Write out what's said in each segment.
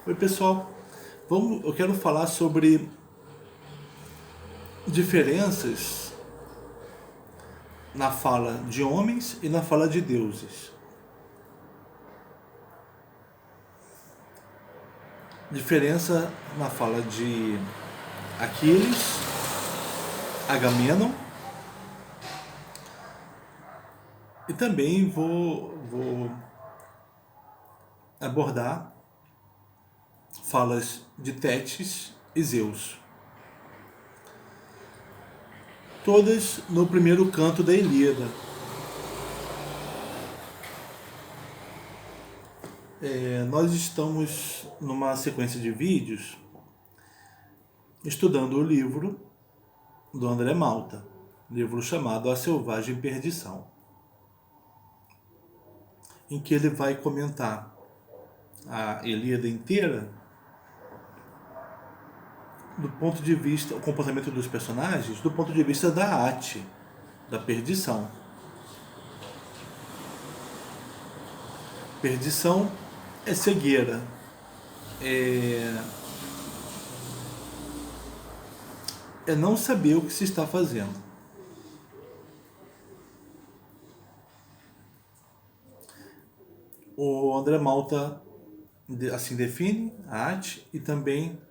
Oi pessoal, eu quero falar sobre diferenças na fala de homens e na fala de deuses. Diferença na fala de Aquiles, Agamenon, e também vou abordar falas de Tétis e Zeus. Todas no primeiro canto da Ilíada. Nós estamos numa sequência de vídeos estudando o livro do André Malta, livro chamado A Selvagem Perdição, em que ele vai comentar a Ilíada inteira do ponto de vista, o comportamento dos personagens, do ponto de vista da Ate, da perdição. Perdição é cegueira, é não saber o que se está fazendo. O André Malta assim define a Ate e também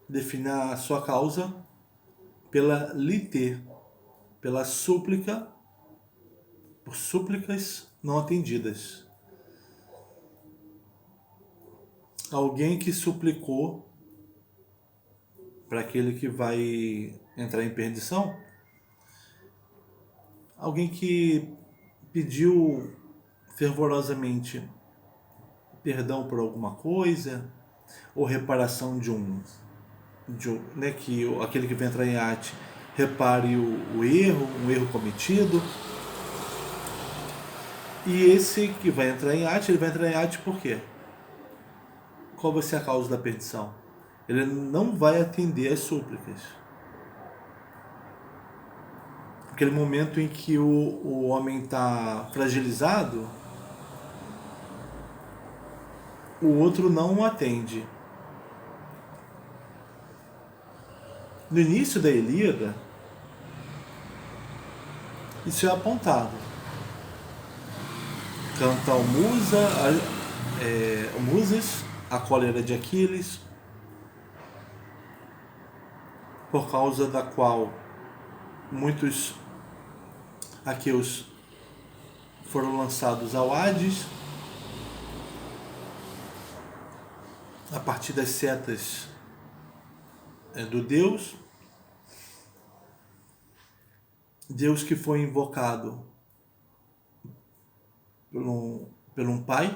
define a sua causa pela lite, pela súplica, por súplicas não atendidas. Alguém que suplicou para aquele que vai entrar em perdição, alguém que pediu fervorosamente perdão por alguma coisa, ou reparação de um né, que aquele que vai entrar em arte repare um erro cometido. E esse que vai entrar em arte, ele vai entrar em arte por quê? Qual vai ser a causa da perdição? Ele não vai atender às súplicas. Aquele momento em que o homem está fragilizado, o outro não o atende. No início da Ilíada, isso é apontado. Canta o Musas, a cólera de Aquiles, por causa da qual muitos aqueus foram lançados ao Hades, a partir das setas do Deus. Deus que foi invocado por um pai,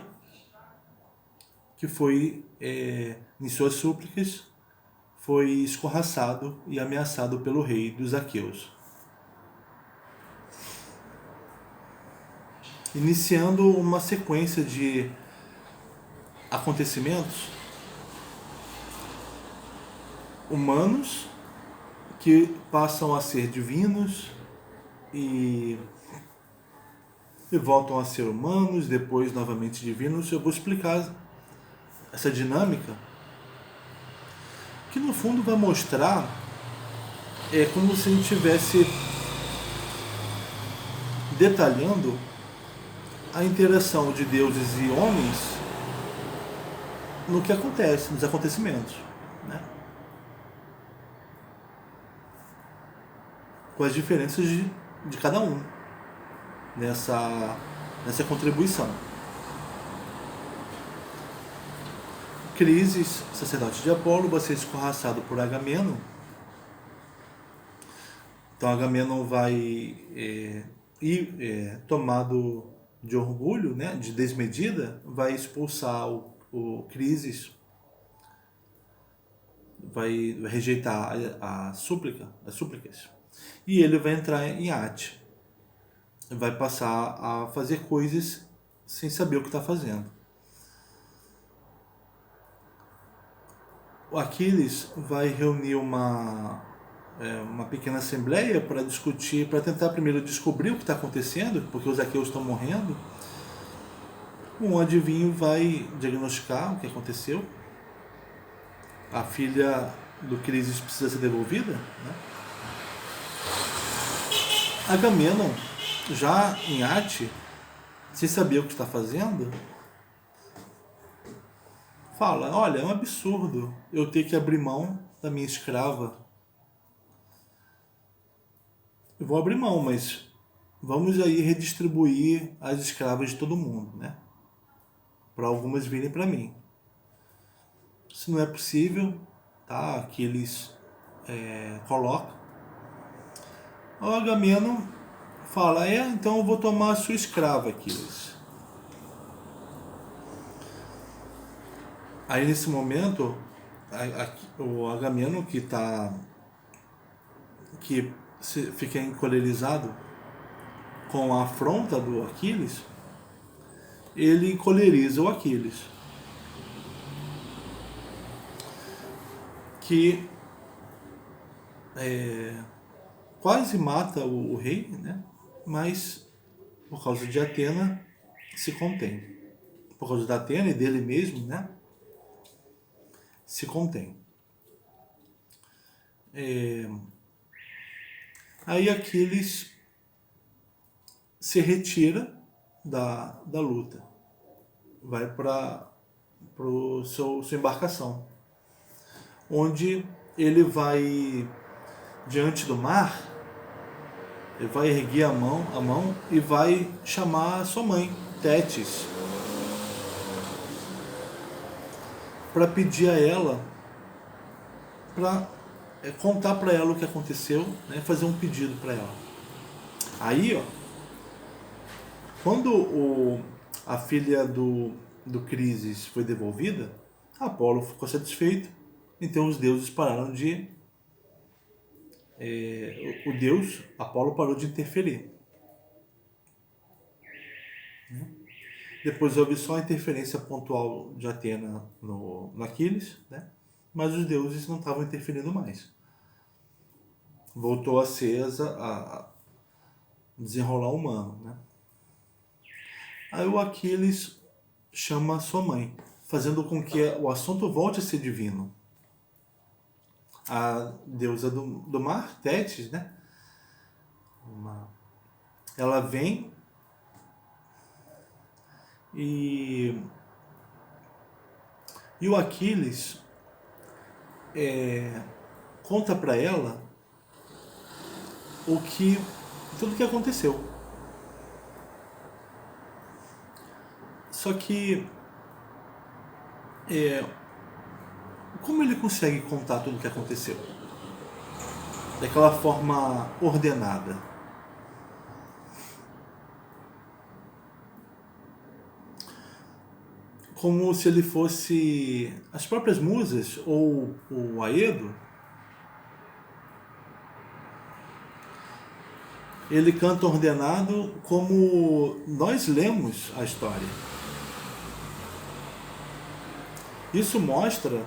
que foi, em suas súplicas, foi escorraçado e ameaçado pelo rei dos aqueus. Iniciando uma sequência de acontecimentos humanos que passam a ser divinos e voltam a ser humanos, depois novamente divinos. Eu vou explicar essa dinâmica, que no fundo vai mostrar como se a gente estivesse detalhando a interação de deuses e homens no que acontece, nos acontecimentos, né? Com as diferenças de cada um nessa contribuição. Crises, sacerdote de Apolo, vai ser escorraçado por Agamenon. Então Agamenon vai tomado de orgulho, né, de desmedida, vai expulsar o Crises, vai rejeitar as súplicas, e ele vai entrar em arte, vai passar a fazer coisas sem saber o que está fazendo. O Aquiles vai reunir uma pequena assembleia para discutir, para tentar primeiro descobrir o que está acontecendo, porque os aqueus estão morrendo. Um adivinho vai diagnosticar o que aconteceu, a filha do Crises precisa ser devolvida, né? Agamenon, já em arte, sem saber o que está fazendo, fala, olha, é um absurdo eu ter que abrir mão da minha escrava. Eu vou abrir mão, mas vamos aí redistribuir as escravas de todo mundo, né? Para algumas virem para mim. Se não é possível, tá? Que eles colocam. O Agamenon fala, então eu vou tomar a sua escrava, Aquiles. Aí nesse momento, o Agamenon que fica encolerizado com a afronta do Aquiles, ele encoleriza o Aquiles, que quase mata o rei, né? Mas por causa de Atena se contém. Por causa da Atena e dele mesmo, né? Se contém. Aí Aquiles se retira da luta. Vai para sua embarcação. Onde ele vai diante do mar, ele vai erguer a mão e vai chamar a sua mãe, Tétis, para pedir a ela para contar para ela o que aconteceu, né, fazer um pedido para ela. Aí, ó, quando a filha do Crises foi devolvida, Apolo ficou satisfeito, então os deuses pararam de... o deus Apolo parou de interferir. Depois houve só a interferência pontual de Atena no Aquiles, né? Mas os deuses não estavam interferindo mais. Voltou a ser a desenrolar humano, né? Aí o Aquiles chama sua mãe, fazendo com que o assunto volte a ser divino. A deusa do mar, Tétis, né? Ela vem e o Aquiles conta para ela tudo que aconteceu. Só que como ele consegue contar tudo o que aconteceu? Daquela forma ordenada. Como se ele fosse as próprias musas ou o Aedo. Ele canta ordenado como nós lemos a história. Isso mostra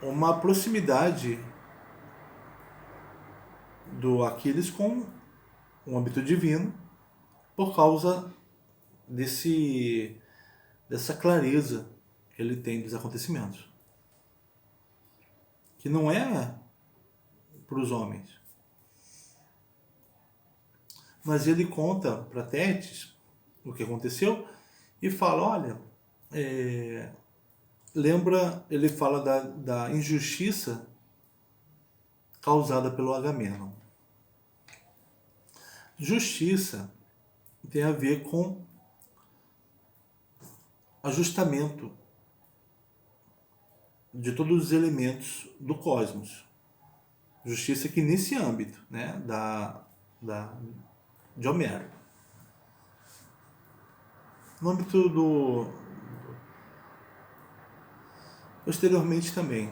uma proximidade do Aquiles com um âmbito divino por causa dessa clareza que ele tem dos acontecimentos. Que não é para os homens. Mas ele conta para Tétis o que aconteceu e fala, olha, ele fala da injustiça causada pelo Agamenon. Justiça tem a ver com ajustamento de todos os elementos do cosmos. Justiça que nesse âmbito, né, de Homero. No âmbito posteriormente também,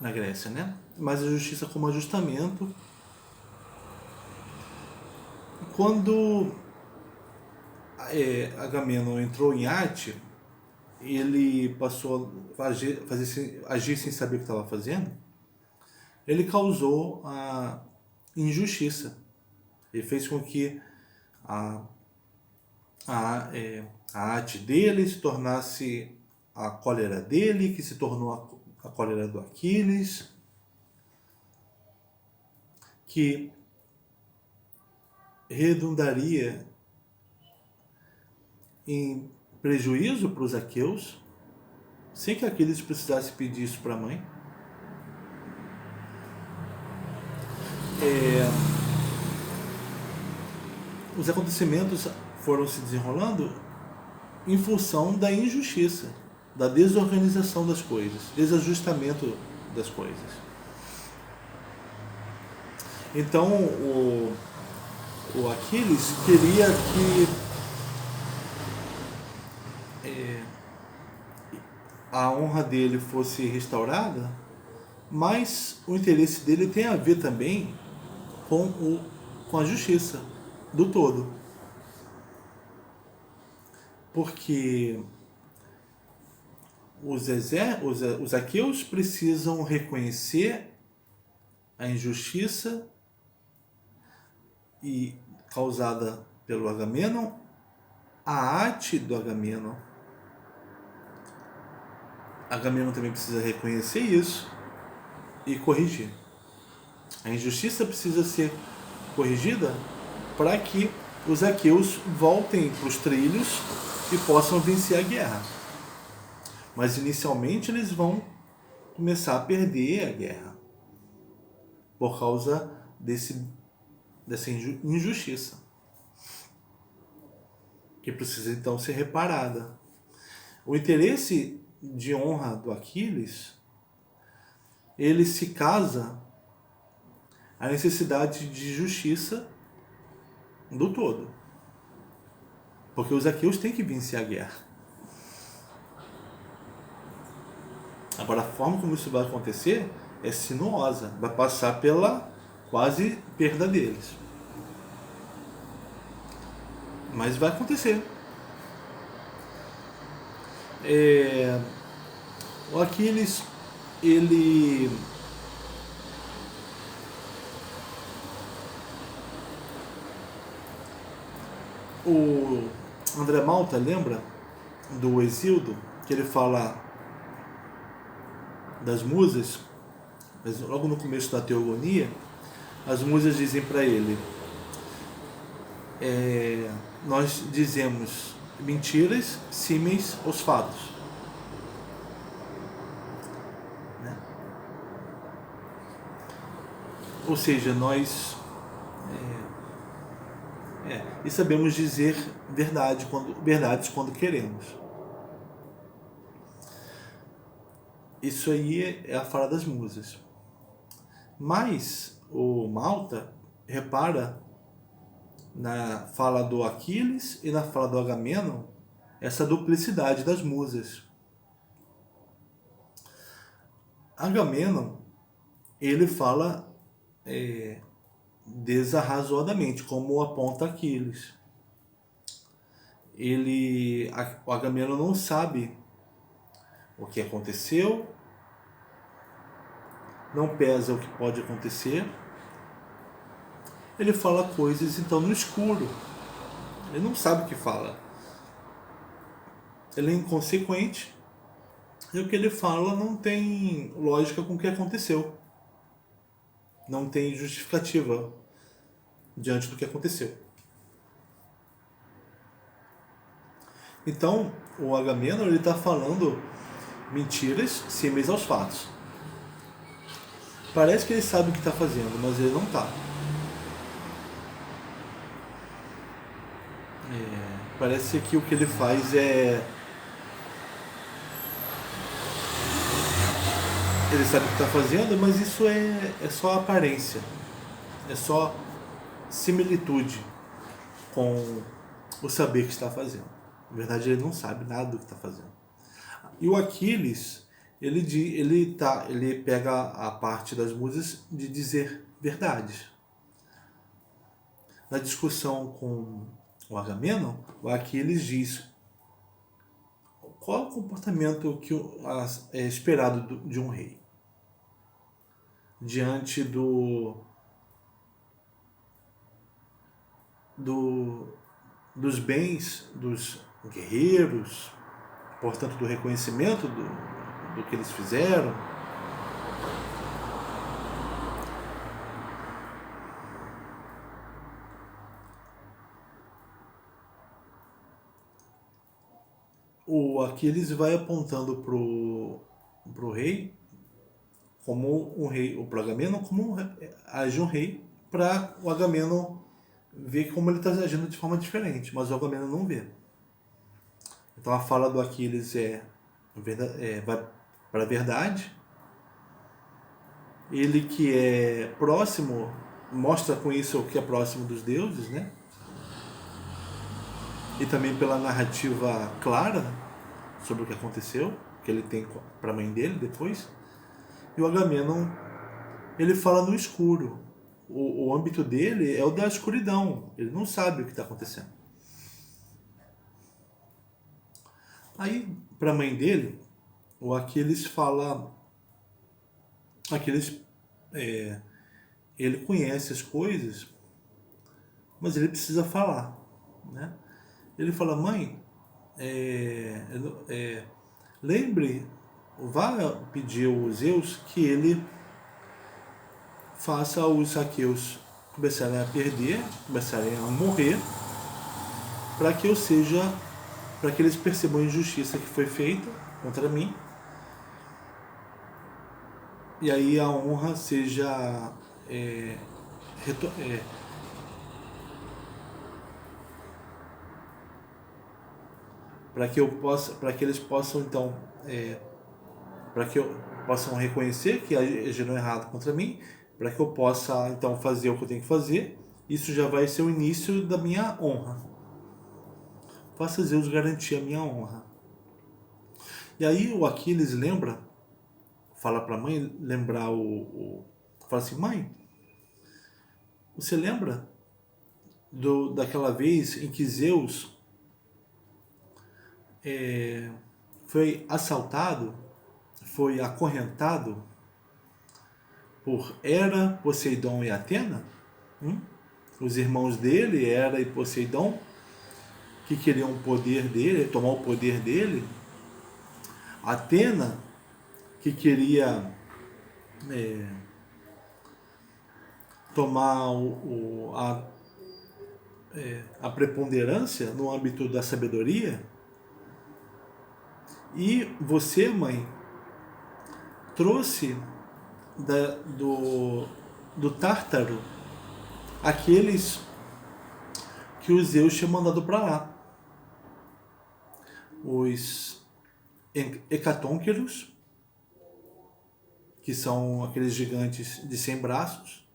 na Grécia, né? Mas a justiça como ajustamento. Quando Agamenon entrou em arte, ele passou a agir sem saber o que estava fazendo, ele causou a injustiça. Ele fez com que a arte dele se tornasse a cólera dele, que se tornou a cólera do Aquiles, que redundaria em prejuízo para os aqueus, sem que Aquiles precisasse pedir isso para a mãe. Os acontecimentos foram se desenrolando em função da injustiça, da desorganização das coisas, desajustamento das coisas. Então o Aquiles queria que a honra dele fosse restaurada, mas o interesse dele tem a ver também com a justiça do todo. Porque os aqueus precisam reconhecer a injustiça causada pelo Agamenon, a arte do Agamenon. Agamenon também precisa reconhecer isso e corrigir. A injustiça precisa ser corrigida para que os aqueus voltem para os trilhos e possam vencer a guerra. Mas inicialmente eles vão começar a perder a guerra por causa dessa injustiça, que precisa então ser reparada. O interesse de honra do Aquiles, ele se casa à necessidade de justiça do todo. Porque os aqueus têm que vencer a guerra. Agora, a forma como isso vai acontecer é sinuosa. Vai passar pela quase perda deles. Mas vai acontecer. O Aquiles, ele... O André Malta lembra do Hesíodo, que ele fala das musas, mas logo no começo da Teogonia, as musas dizem para ele: nós dizemos mentiras símeis aos fatos. Né? Ou seja, nós e sabemos dizer verdades quando queremos. Isso aí é a fala das musas. Mas o Malta repara na fala do Aquiles e na fala do Agamenon essa duplicidade das musas. Agamenon, ele fala desarrazoadamente, como aponta Aquiles. O Agamenon não sabe o que aconteceu, não pesa o que pode acontecer. Ele fala coisas então no escuro. Ele não sabe o que fala. Ele é inconsequente. E o que ele fala não tem lógica com o que aconteceu. Não tem justificativa diante do que aconteceu. Então, o Agamenon está falando mentiras símeis aos fatos. Parece que ele sabe o que está fazendo, mas ele não está. Parece que o que ele faz é... Ele sabe o que está fazendo, mas isso é só aparência. É só similitude com o saber que está fazendo. Na verdade, ele não sabe nada do que está fazendo. E o Aquiles, ele pega a parte das musas de dizer verdades. Na discussão com o Agamenon, o Aquiles diz qual é o comportamento que é esperado de um rei diante dos bens dos guerreiros, portanto do reconhecimento do que eles fizeram. O Aquiles vai apontando pro rei como um rei, o pro Agamenon como age um rei, para o Agamenon ver como ele está agindo de forma diferente, mas o Agamenon não vê. Então a fala do Aquiles vai para a verdade. Ele que é próximo, mostra com isso que é próximo dos deuses, né? E também pela narrativa clara sobre o que aconteceu, que ele tem para a mãe dele depois. E o Agamenon, ele fala no escuro. O âmbito dele é o da escuridão. Ele não sabe o que está acontecendo. Aí, para a mãe dele, o Aquiles fala... Aquiles, ele conhece as coisas, mas ele precisa falar, né? Ele fala, mãe, lembre, vá pedir aos Zeus que ele faça os aqueus começarem a perder, começarem a morrer, para que para que eles percebam a injustiça que foi feita contra mim, e aí a honra seja para que eles possam então para que possam reconhecer que agiram errado contra mim, para que eu possa então fazer o que eu tenho que fazer. Isso já vai ser o início da minha honra. Faça Zeus garantir a minha honra. E aí o Aquiles fala para a mãe lembrar fala assim, mãe, você lembra daquela vez em que Zeus foi assaltado, foi acorrentado por Hera, Poseidon e Atena? Os irmãos dele, Hera e Poseidon, que queriam o poder dele, tomar o poder dele. Atena, que queria tomar a preponderância no âmbito da sabedoria. E você, mãe, trouxe do Tártaro aqueles que os Zeus tinham mandado para lá. Os hecatônqueros, que são aqueles gigantes de 100 braços,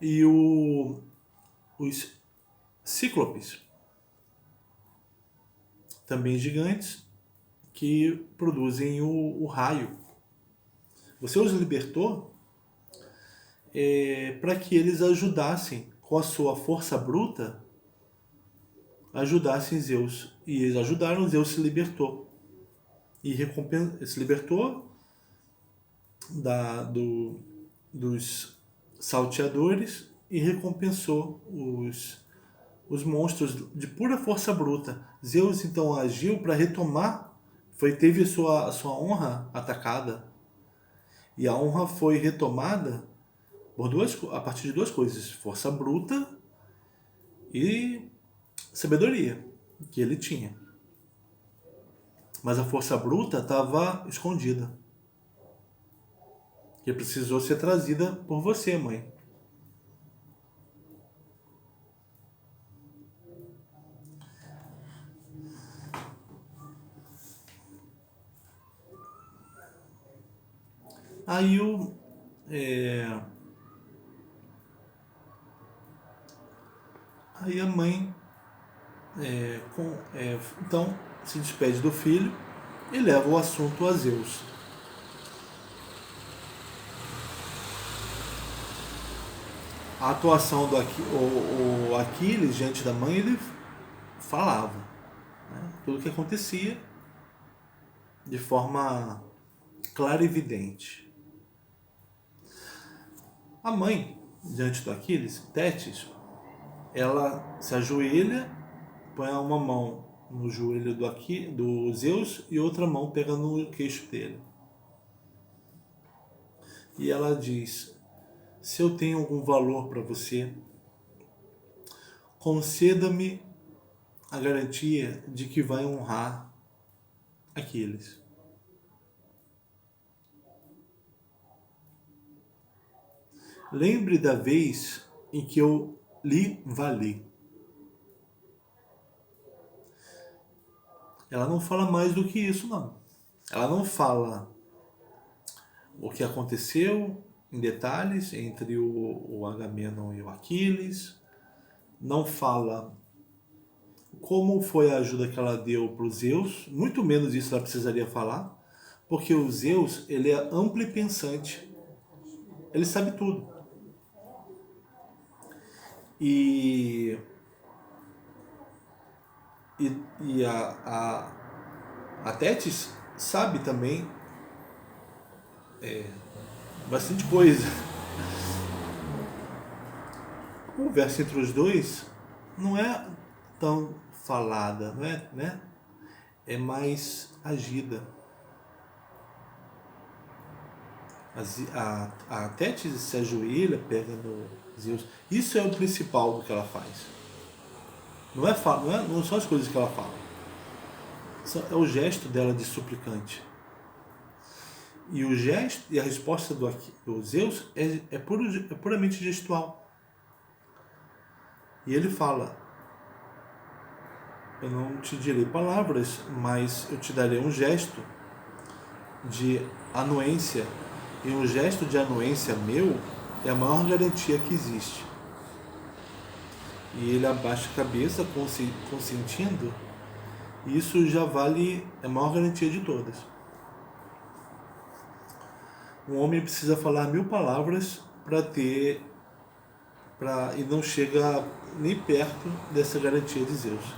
e os cíclopes, também gigantes, que produzem o raio. Você os libertou para que eles ajudassem, com a sua força bruta, ajudassem Zeus. E eles ajudaram, Zeus se libertou. E se libertou dos salteadores e recompensou os monstros de pura força bruta. Zeus então agiu para retomar, teve sua honra atacada. E a honra foi retomada a partir de duas coisas: força bruta e sabedoria que ele tinha. Mas a força bruta estava escondida, que precisou ser trazida por você, mãe. Aí aí a mãe então se despede do filho e leva o assunto a Zeus. A atuação do o Aquiles diante da mãe, ele falava, né, tudo o que acontecia de forma clara e evidente. A mãe, diante do Aquiles, Tétis, ela se ajoelha, põe uma mão no joelho do Zeus e outra mão pega no queixo dele. E ela diz: se eu tenho algum valor para você, conceda-me a garantia de que vai honrar Aquiles. Lembre da vez em que eu lhe vali. Ela não fala mais do que isso, não. Ela não fala o que aconteceu em detalhes entre o Agamenon e o Aquiles. Não fala como foi a ajuda que ela deu para os Zeus. Muito menos isso ela precisaria falar. Porque o Zeus, ele é amplo e pensante. Ele sabe tudo. E a Tétis sabe também bastante coisa. A conversa entre os dois não é tão falada, não é, né? É mais agida. A Tétis se ajoelha, pega no Zeus. Isso é o principal do que ela faz. Não são as coisas que ela fala. É o gesto dela de suplicante. E o gesto e a resposta do Zeus é puramente gestual. E ele fala: eu não te direi palavras, mas eu te darei um gesto de anuência. E um gesto de anuência meu é a maior garantia que existe. E ele abaixa a cabeça, consentindo, e isso já vale a maior garantia de todas. Um homem precisa falar 1000 palavras e não chega nem perto dessa garantia de Zeus.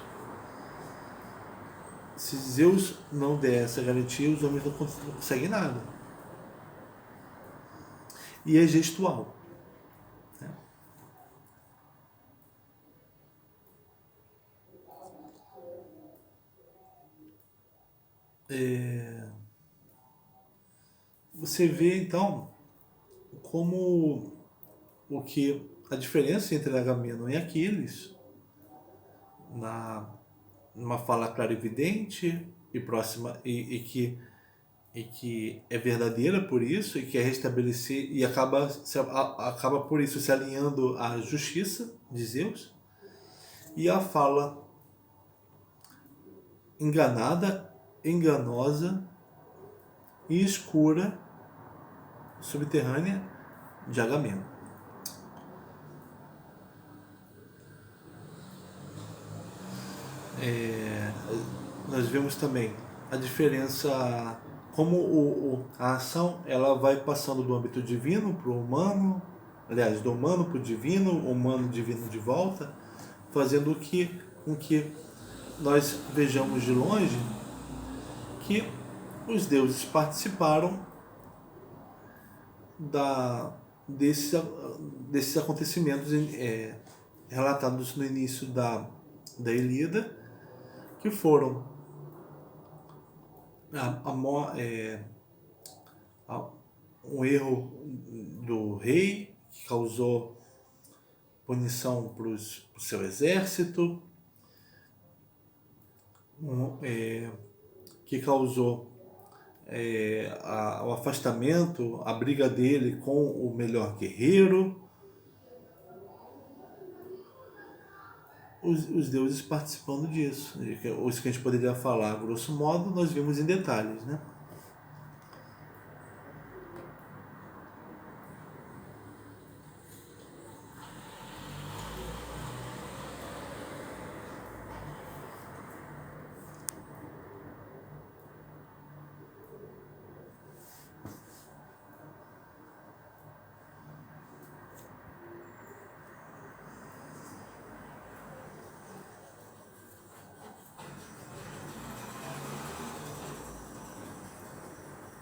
Se Zeus não der essa garantia, os homens não conseguem nada. E é gestual. Você vê então como a diferença entre Agamenon e Aquiles, numa fala clarividente e próxima, e que é verdadeira por isso, e que é restabelecer, e acaba por isso se alinhando à justiça de Zeus, e a fala enganada, enganosa e escura, subterrânea de Agamenon. Nós vemos também a diferença, como a ação ela vai passando do âmbito divino para o humano, aliás, do humano para o divino, humano divino de volta, fazendo com que nós vejamos de longe que os deuses participaram desses acontecimentos relatados no início da Ilíada, que foram um erro do rei, que causou punição para o seu exército, que causou o afastamento, a briga dele com o melhor guerreiro. Os deuses participando disso. Isso que a gente poderia falar, grosso modo, nós vimos em detalhes, né?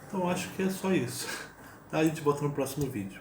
Então acho que é só isso. Tá? A gente volta no próximo vídeo.